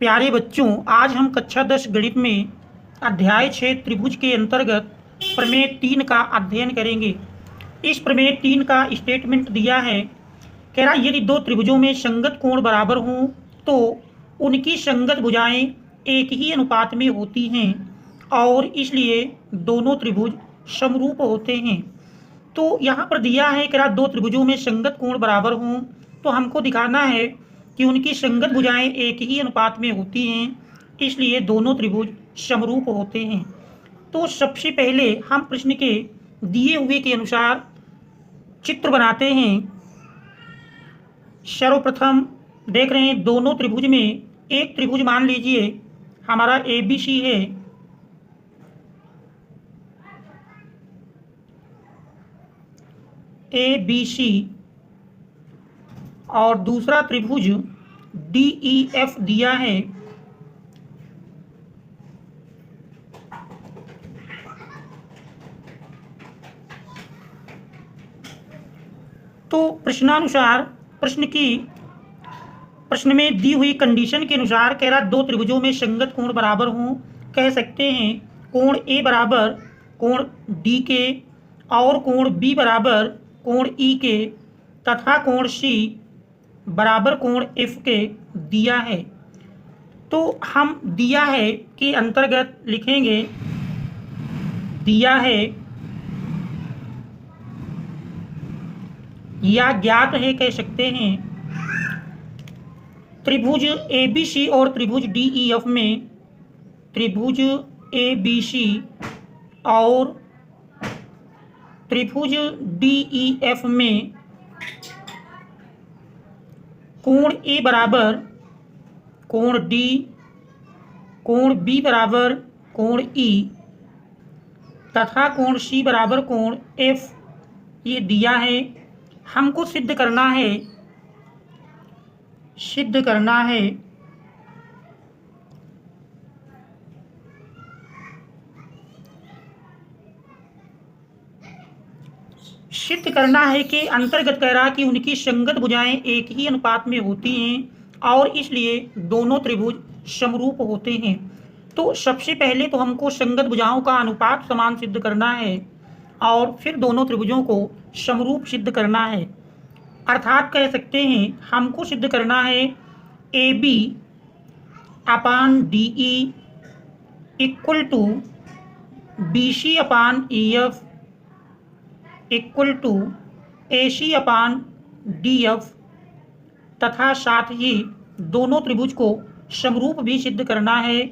प्यारे बच्चों, आज हम कक्षा 10 गणित में अध्याय 6 त्रिभुज के अंतर्गत प्रमेय 3 का अध्ययन करेंगे। इस प्रमेय 3 का स्टेटमेंट दिया है, कह रहा यदि दो त्रिभुजों में संगत कोण बराबर हों तो उनकी संगत भुजाएं एक ही अनुपात में होती हैं और इसलिए दोनों त्रिभुज समरूप होते हैं। तो यहाँ पर दिया है, कह रहा दो त्रिभुजों में संगत कोण बराबर हों तो हमको दिखाना है कि उनकी संगत भुजाएं एक ही अनुपात में होती हैं, इसलिए दोनों त्रिभुज समरूप होते हैं। तो सबसे पहले हम प्रश्न के दिए हुए के अनुसार चित्र बनाते हैं। सर्वप्रथम देख रहे हैं दोनों त्रिभुज में एक त्रिभुज मान लीजिए हमारा ABC है, ABC और दूसरा त्रिभुज DEF दिया है। तो प्रश्नानुसार प्रश्न में दी हुई कंडीशन के अनुसार कह रहा दो त्रिभुजों में संगत कोण बराबर हों, कह सकते हैं कोण A बराबर कोण D के और कोण B बराबर कोण E के तथा कोण C बराबर कोण F के दिया है। तो हम दिया है के अंतर्गत लिखेंगे, दिया है या ज्ञात है कह सकते हैं त्रिभुज ABC और त्रिभुज DEF में, त्रिभुज ABC और त्रिभुज DEF में कोण A बराबर कोण D, कोण B बराबर कोण E तथा कोण C बराबर कोण F ये दिया है। हमको सिद्ध करना है सिद्ध करना है कि अंतर्गत कह रहा कि उनकी संगत भुजाएं एक ही अनुपात में होती हैं और इसलिए दोनों त्रिभुज समरूप होते हैं। तो सबसे पहले तो हमको संगत भुजाओं का अनुपात समान सिद्ध करना है और फिर दोनों त्रिभुजों को समरूप सिद्ध करना है। अर्थात कह सकते हैं हमको सिद्ध करना है AB upon DE equal to BC upon EF equal to AC upon DF तथा साथ ही दोनों त्रिभुज को समरूप भी सिद्ध करना है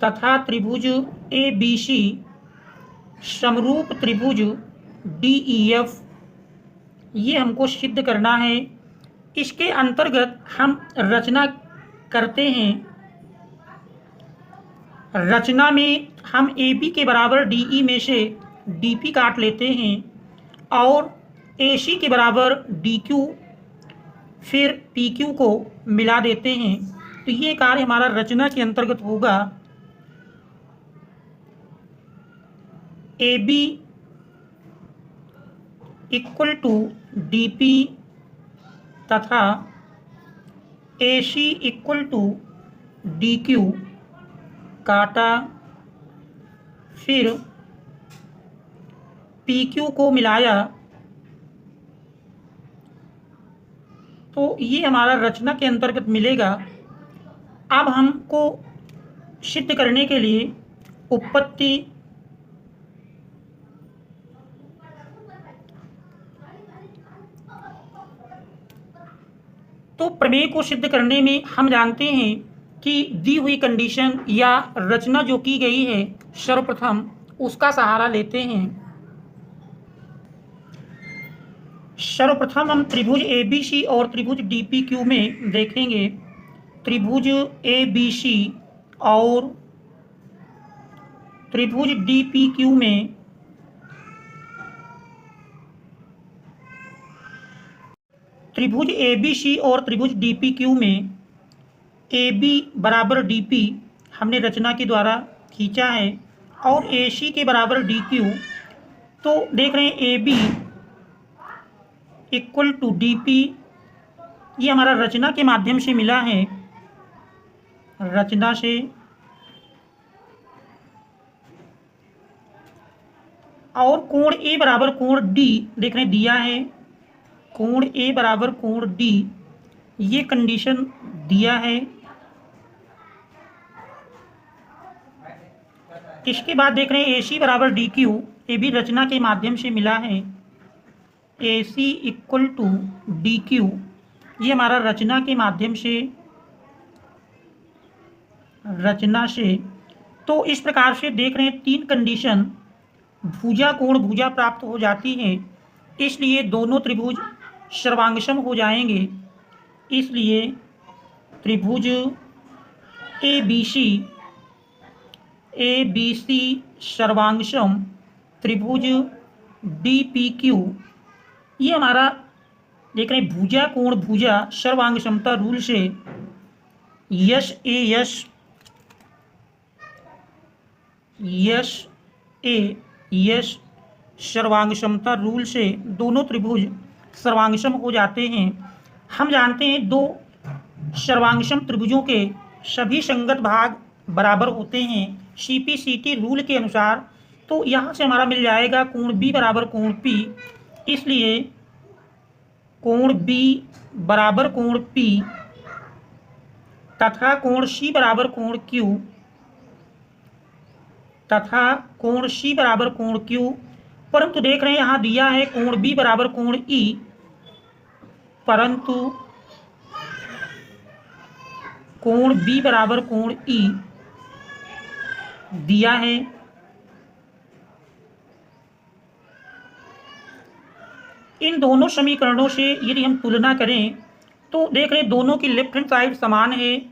तथा त्रिभुज ABC समरूप त्रिभुज DEF ये हमको सिद्ध करना है। इसके अंतर्गत हम रचना करते हैं। रचना में हम AB के बराबर DE में से DP काट लेते हैं और AC के बराबर DQ फिर PQ को मिला देते हैं। तो ये कार्य हमारा रचना के अंतर्गत होगा। AB इक्वल टू DP तथा AC इक्वल टू DQ काटा, फिर PQ को मिलाया। तो ये हमारा रचना के अंतर्गत मिलेगा। अब हमको सिद्ध करने के लिए उत्पत्ति तो प्रमेय को सिद्ध करने में हम जानते हैं कि दी हुई कंडीशन या रचना जो की गई है सर्वप्रथम उसका सहारा लेते हैं। सर्वप्रथम हम त्रिभुज ABC और त्रिभुज DPQ में देखेंगे। त्रिभुज ABC और त्रिभुज DPQ में त्रिभुज ABC और त्रिभुज DPQ में AB बराबर DP हमने रचना के द्वारा खींचा है और AC के बराबर DQ। तो देख रहे हैं AB इक्वल टू DP ये हमारा रचना के माध्यम से मिला है, रचना से। और कोण ए बराबर कोण डी देख रहे हैं दिया है, कोण ए बराबर कोण डी, ये कंडीशन दिया है। इसके बाद देख रहे हैं ए सी बराबर डी क्यू, ये भी रचना के माध्यम से मिला है, ए सी इक्वल टू डी क्यू, ये हमारा रचना के माध्यम से, रचना से। तो इस प्रकार से देख रहे हैं तीन कंडीशन भुजा कोण भुजा प्राप्त हो जाती है, इसलिए दोनों त्रिभुज सर्वांगसम हो जाएंगे। इसलिए त्रिभुज ए बी सी सर्वांगसम, त्रिभुज डी पी क्यू, ये हमारा देख रहे हैं भुजा कोण भुजा सर्वांग समता रूल से, यस ए यस सर्वांग समता रूल से दोनों त्रिभुज सर्वांगसम हो जाते हैं। हम जानते हैं दो सर्वांगसम त्रिभुजों के सभी संगत भाग बराबर होते हैं CP/CT रूल के अनुसार। तो यहाँ से हमारा मिल जाएगा कोण B बराबर कोण P, इसलिए कोण B बराबर कोण P तथा कोण C बराबर कोण Q, तथा कोण C बराबर कोण Q। परंतु देख रहे हैं यहाँ दिया है कोण B बराबर कोण E, परंतु कोण B बराबर कोण E दिया है। इन दोनों समीकरणों से यदि हम तुलना करें तो देख रहे हैं दोनों की लेफ्ट हैंड साइड समान है,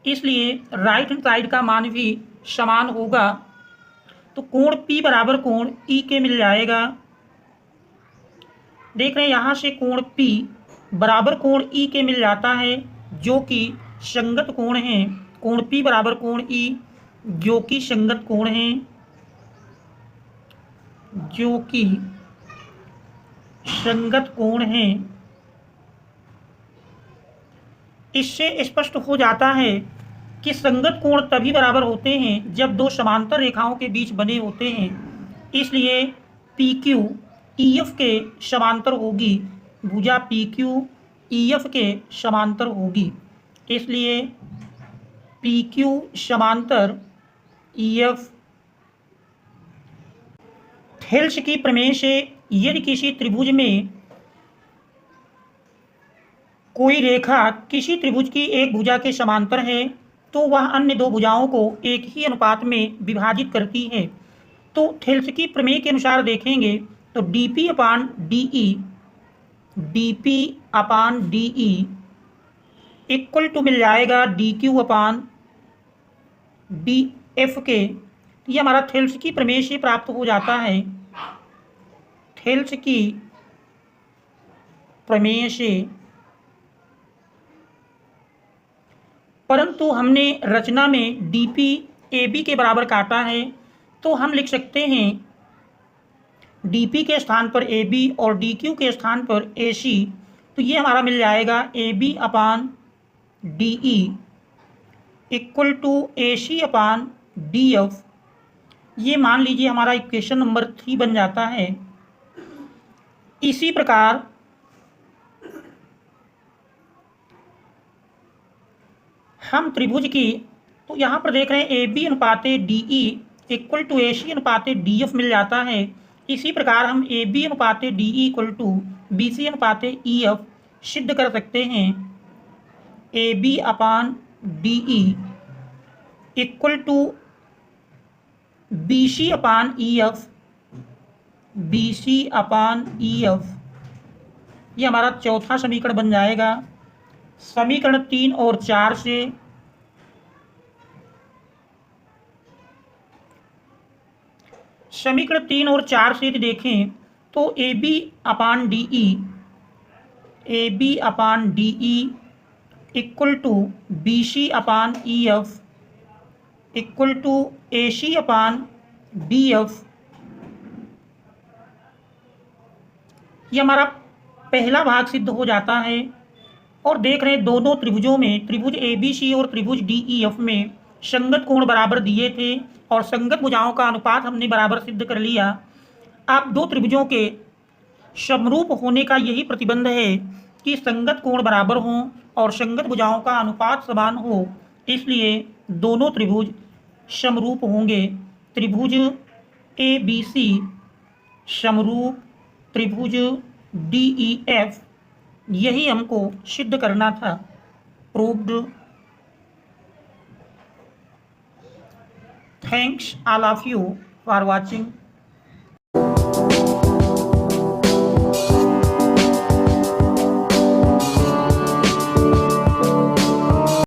इसलिए राइट हैंड साइड का मान भी समान होगा। तो कोण P बराबर कोण E के मिल जाएगा। देख रहे हैं यहाँ से कोण P बराबर कोण E के मिल जाता है, जो कि संगत कोण है। कोण P बराबर कोण E जो कि संगत कोण है, जो कि संगत कोण है। इससे स्पष्ट हो जाता है कि संगत कोण तभी बराबर होते हैं जब दो समांतर रेखाओं के बीच बने होते हैं, इसलिए PQ EF के समांतर होगी, भुजा PQ EF के समांतर होगी, इसलिए PQ समांतर EF। थेल्स की प्रमेय से यदि किसी त्रिभुज में कोई रेखा किसी त्रिभुज की एक भुजा के समांतर है तो वह अन्य दो भुजाओं को एक ही अनुपात में विभाजित करती है। तो थेल्स की प्रमेय के अनुसार देखेंगे तो dP upon DE equal to मिल जाएगा DQ अपान DF के। ये हमारा थेल्स की प्रमेय से प्राप्त हो जाता है, थेल्स की प्रमेय से। परंतु हमने रचना में DP AB के बराबर काटा है, तो हम लिख सकते हैं DP के स्थान पर AB और DQ के स्थान पर AC। तो ये हमारा मिल जाएगा AB upon DE equal to AC upon DF। ये मान लीजिए हमारा इक्वेशन नंबर 3 बन जाता है। इसी प्रकार हम त्रिभुज की, तो यहाँ पर देख रहे हैं AB अनुपाते DE इक्वल टू AC अनुपाते DF मिल जाता है। इसी प्रकार हम AB अनुपाते DE इक्वल टू BC अनुपाते EF सिद्ध कर सकते हैं। AB upon DE equal to BC upon EF, BC upon EF। ये हमारा चौथा समीकरण बन जाएगा। समीकरण 3 और 4 से समीकरण 3 और 4 से देखें तो AB upon DE equal to BC upon EF equal to AC upon DF। ये हमारा पहला भाग सिद्ध हो जाता है। और देख रहे हैं दोनों त्रिभुजों में, त्रिभुज ABC और त्रिभुज DEF में संगत कोण बराबर दिए थे और संगत भुजाओं का अनुपात हमने बराबर सिद्ध कर लिया। अब दो त्रिभुजों के समरूप होने का यही प्रतिबंध है कि संगत कोण बराबर हों और संगत भुजाओं का अनुपात समान हो, इसलिए दोनों त्रिभुज समरूप होंगे। त्रिभुज ABC समरूप त्रिभुज DEF, यही हमको सिद्ध करना था। Proved. Thanks all of you for watching.